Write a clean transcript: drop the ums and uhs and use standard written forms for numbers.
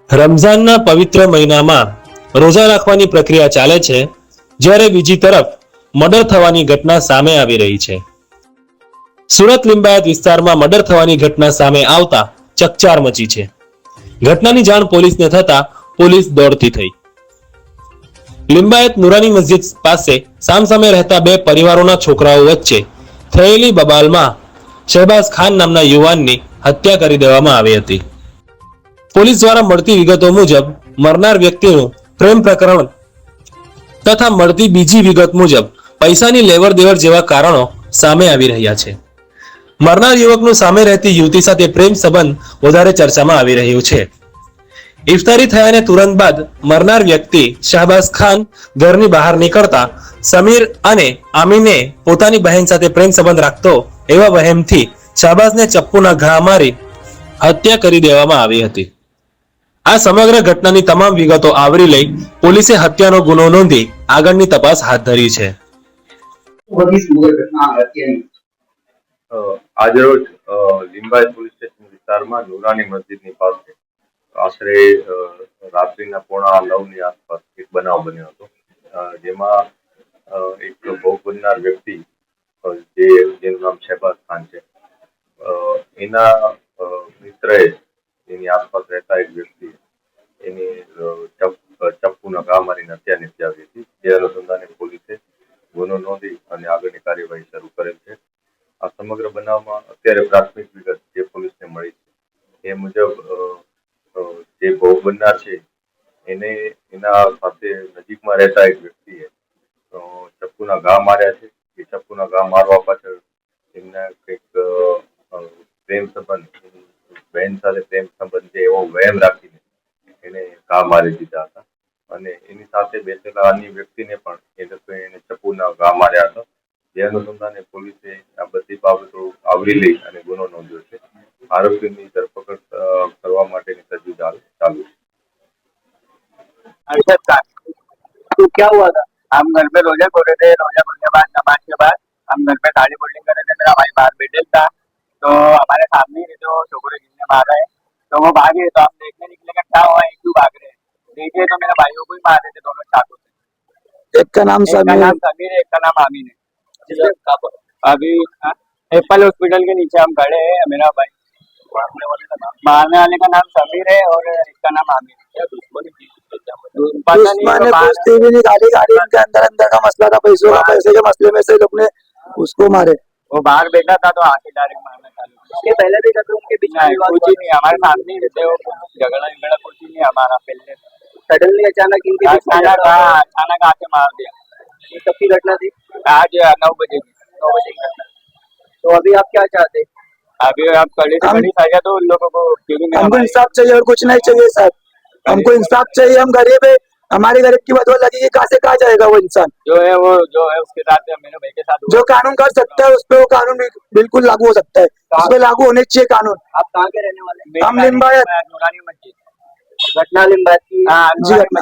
રમઝાનના પવિત્ર મહિનામાં રોજા રાખવાની પ્રક્રિયા ચાલે છે, જ્યારે બીજી તરફ મર્ડર થવાની ઘટના સામે આવી રહી છે. સુરત લિંબાયત વિસ્તારમાં મર્ડર થવાની ઘટના સામે આવતા ચકચાર મચી છે. ઘટનાની જાણ પોલીસને થતા પોલીસ દોડતી થઈ. લિંબાયત નુરાની મસ્જિદ પાસે સામસામે રહેતા બે પરિવારોના છોકરાઓ વચ્ચે થયેલી બબાલમાં શહેબાઝ ખાન નામના યુવાનની હત્યા કરી દેવામાં આવી હતી. પોલીસ દ્વારા મળતી વિગતો મુજબ મરનાર વ્યક્તિનું પ્રેમ પ્રકરણ તથા મળતી બીજી વિગત મુજબ પૈસાની લેવડ દેવડ જેવા કારણો સામે આવી રહ્યા છે. મરનાર યુવકનું સામે રહેતી યુવતી સાથે પ્રેમ સંબંધ વધારે ચર્ચામાં આવી રહ્યું છે. ઇફતારી થયાને તુરંત બાદ મરનાર વ્યક્તિ શહબાઝ ખાન ઘરની બહાર નીકળતા સમીર અને આમીને પોતાની બહેન સાથે પ્રેમ સંબંધ રાખતો એવા વહેમથી શહબાઝને ચપ્પુના ઘા મારી હત્યા કરી દેવામાં આવી હતી. આ સમગ્ર ઘટનાની તમામ વિગતો આવરી લઈ પોલીસે હત્યાનો ગુનો નોંધી આગળની તપાસ હાથ ધરી છે. આજરોજ લિંબાયત પોલીસ સ્ટેશન વિસ્તારમાં નુરાની મસ્જિદની પાસે આશરે રાત્રિના 9:15ની આસપાસ એક બનાવ બન્યો હતો, જેમાં એક ભોગ બનનાર વ્યક્તિ જેનું નામ શહેબાઝ ખાન છે, એના મિત્રએ એની આસપાસ રહેતા એક વ્યક્તિ એની ચપ્પુના ઘા મારીને હત્યા નિપજાવી હતી. જે અનુસંધાને પોલીસે ગુનો નોંધી અને આગળની કાર્યવાહી શરૂ કરેલ છે. આ સમગ્ર બનાવમાં અત્યારે પ્રાથમિક વિગત જે પોલીસને મળી છે એ મુજબ જે ભોગ બનનાર છે એને એના સાથે નજીકમાં રહેતા એક વ્યક્તિએ ચપ્પુના ઘા માર્યા છે. એ ચપ્પુના ઘા મારવા પાછળ એમના કંઈક પ્રેમ સંબંધ, બહેન સાથે પ્રેમ સંબંધ છે એવો વહેમ રાખીને એને ઘા મારી દીધા હતા અને એની સાથે બેસેલા અન્ય વ્યક્તિને પણ એને ચપ્પુના ઘા માર્યા હતા. જે અનુસંધાને પોલીસે આ બધી બાબતો આવરી લઈ અને ગુનો નોંધ્યો છે. આરોપીની ધરપકડ કરવા માટેની તજવીજ ચાલુ છે. अरशद खान, तो क्या हुआ था? हम घर पे रोजा खोले थे। रोजा खोलने के बाद नमाज के बाद हम घर पे गाड़ी बोल्डिंग कर रहे थे। मेरा भाई बाहर बैठे था, तो हमारे सामने ही जो छोकरे जिसने मारा है तो वो भागे, तो हम देखने निकले कि क्या हुआ है, क्यों भाग रहे हैं। देखिए तो मेरे भाइयों को ही मारे थे दोनों चाकू से। एक का नाम समीर है, एक का नाम आमीन है। अभी एप्पल हॉस्पिटल के नीचे हम खड़े हैं। मेरा भाई मारने वाले का नाम समीर है और एक का नाम आमिर है। पता नहीं, दोस्ती भी नहीं, गाड़ी के अंदर का मसला था, पैसों का, पैसे के मसले में से लोग ने उसको मारे। वो बाहर बैठा था तो आके डायरेक्ट मारना चालू। इसके पहले भी कभी उनके बीच में कुछ ही नहीं, हमारे सामने ही रहते हो, झगड़ा कुछ ही नहीं हमारा। पहले सडनली अचानक इनके अचानक आके मार दिया। ये कब की घटना थी? आज 9 बजे की घटना। तो अभी आप क्या चाहते? अभी आप कड़ी से कड़ी सजा दो उन लोगों को, क्योंकि हमको इंसाफ चाहिए और कुछ नहीं चाहिए सर। हमको इंसाफ चाहिए, हम गरीब है, हमारी गरीब की बदौलत लगी, कहाँ से कहाँ जाएगा वो इंसान? जो है उसके साथ, मेरे भाई के साथ जो कानून कर सकता है उस पर वो कानून बिल्कुल लागू हो सकता है, उस पर लागू होने चाहिए कानून। आप कहाँ के रहने वाले? हम लिंबायत, नुरानी मस्जिद, घटना लिंबायत की। हाँ जी, घटना।